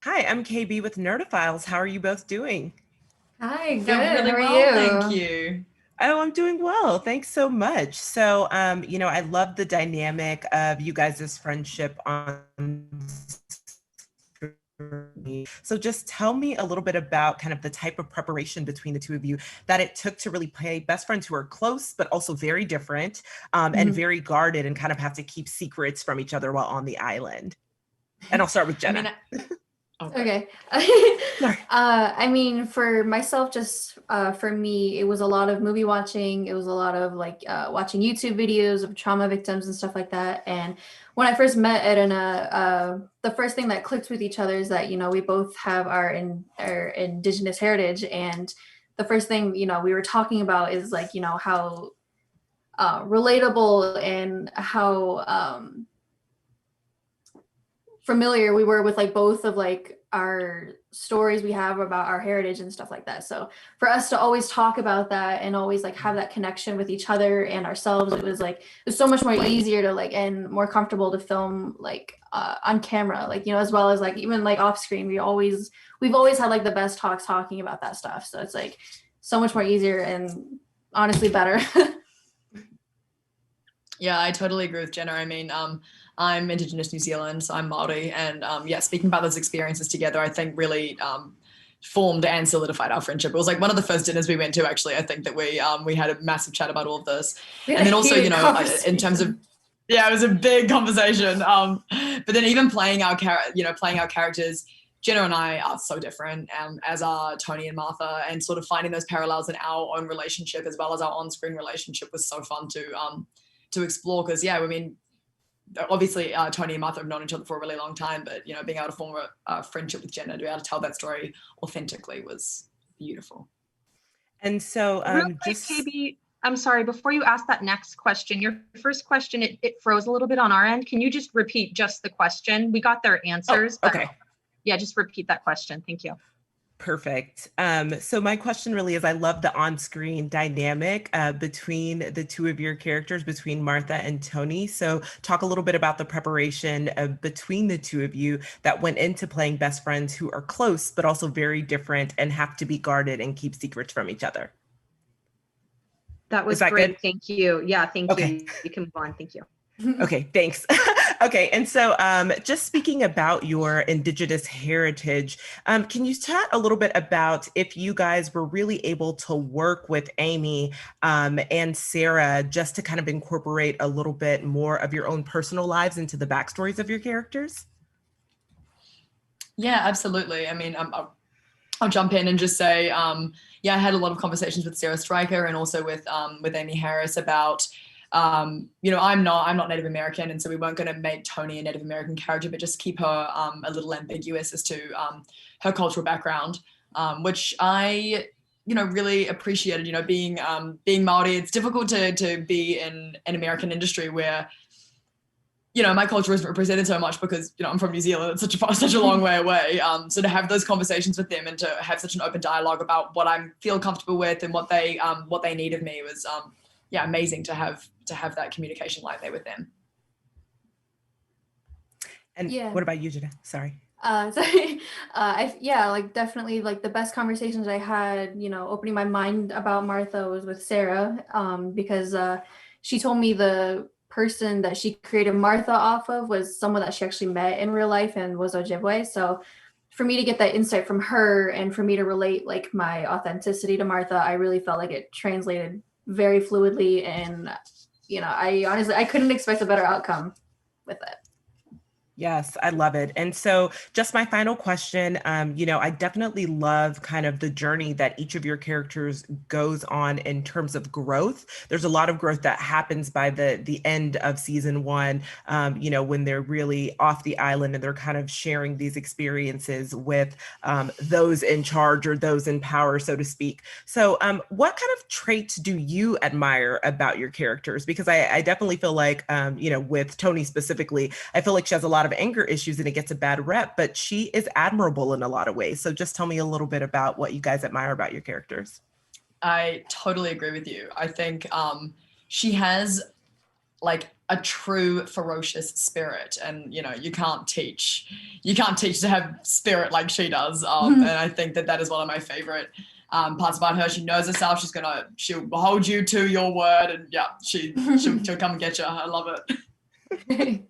Hi, I'm KB with Nerdophiles. How are you both doing? Hi, Yeah, good. How really are well, thank you? you. Oh, I'm doing well. Thanks so much. I love the dynamic of you guys' friendship on screen. So just tell me a little bit about kind of the type of preparation between the two of you that it took to really play best friends who are close, but also very different, and Mhm. very guarded and kind of have to keep secrets from each other while on the island. And I'll start with I mean, Jenna. okay. Okay. Sorry. I mean, for myself, just for me, it was a lot of movie watching. It was a lot of like watching YouTube videos of trauma victims and stuff like that. And when I first met Edina, the first thing that clicked with each other is that we both have our indigenous heritage, and the first thing we were talking about is like how relatable and how familiar we were with like both of like our stories we have about our heritage and stuff like that. So for us to always talk about that and always like have that connection with each other and ourselves, it was so much more easier to like and more comfortable to film like on camera, like as well as like even like off screen. We've always had like the best talks talking about that stuff. So it's like so much more easier and honestly better. Yeah, I totally agree with Jenna. I'm Indigenous New Zealand, so I'm Māori, and yeah, speaking about those experiences together, I think really formed and solidified our friendship. It was like one of the first dinners we went to, actually. I think that we had a massive chat about all of this, We had and a then also, heated in terms of conversation. yeah, it was a big conversation. But then even playing our characters. Jenna and I are so different, as are Tony and Martha, and sort of finding those parallels in our own relationship as well as our on-screen relationship was so fun to explore. Because yeah, I mean, obviously Tony and Martha have known each other for a really long time, but being able to form a friendship with Jenna, to be able to tell that story authentically was beautiful. And so Real quick, just KB, I'm sorry, before you ask that next question, your first question, it froze a little bit on our end. Can you just repeat just the question? We got their Oh, answers, but okay. yeah, just repeat that question. Thank you. Perfect. So my question really is, I love the on-screen dynamic between the two of your characters, between Martha and Tony. So talk a little bit about the preparation between the two of you that went into playing best friends who are close, but also very different and have to be guarded and keep secrets from each other. That Is was that good? great. Thank you. Yeah, thank Okay. you. You can move on. Thank you. Okay, thanks. Okay, and so just speaking about your Indigenous heritage, can you chat a little bit about if you guys were really able to work with Amy and Sarah just to kind of incorporate a little bit more of your own personal lives into the backstories of your characters? Yeah, absolutely. I mean, I'll jump in and just say, yeah, I had a lot of conversations with Sarah Stryker and also with Amy Harris about, I'm not Native American, and so we weren't going to make Tony a Native American character, but just keep her a little ambiguous as to her cultural background, which I really appreciated. Being Maori, it's difficult to be in an American industry where my culture isn't represented so much because I'm from New Zealand. It's such a long way away. So to have those conversations with them and to have such an open dialogue about what I feel comfortable with and what they need of me was yeah, amazing to have that communication line there with them. And Yeah. what about you, Jenna? Sorry. Sorry. Yeah, like definitely like the best conversations I had, opening my mind about Martha was with Sarah, because she told me the person that she created Martha off of was someone that she actually met in real life and was Ojibwe. So for me to get that insight from her and for me to relate like my authenticity to Martha, I really felt like it translated very fluidly, and I couldn't expect a better outcome with it. Yes, I love it. And so, just my final question, I definitely love kind of the journey that each of your characters goes on in terms of growth. There's a lot of growth that happens by the end of season one, when they're really off the island and they're kind of sharing these experiences with those in charge or those in power, so to speak. So, what kind of traits do you admire about your characters? Because I definitely feel like, with Tony specifically, I feel like she has a lot of anger issues and it gets a bad rep, but she is admirable in a lot of ways. So just tell me a little bit about what you guys admire about your characters. I totally agree with you. I think she has like a true ferocious spirit, and you know, you can't teach to have spirit like she does. And I think that is one of my favorite parts about her. She knows herself. She'll hold you to your word, and yeah, she'll come and get you. I love it.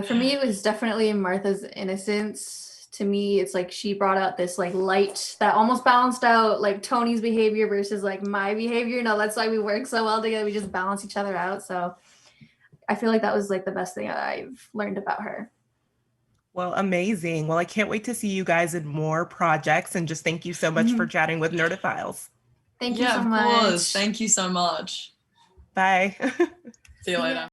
For me, it was definitely Martha's innocence. To me, it's like she brought out this like light that almost balanced out like Tony's behavior versus like my behavior. No, that's why we work so well together. We just balance each other out. So I feel like that was like the best thing that I've learned about her. Well, amazing. Well, I can't wait to see you guys in more projects, and just thank you so much for chatting with Nerdophiles. Thank you so Of much. course. Thank you so much. Bye. See you later.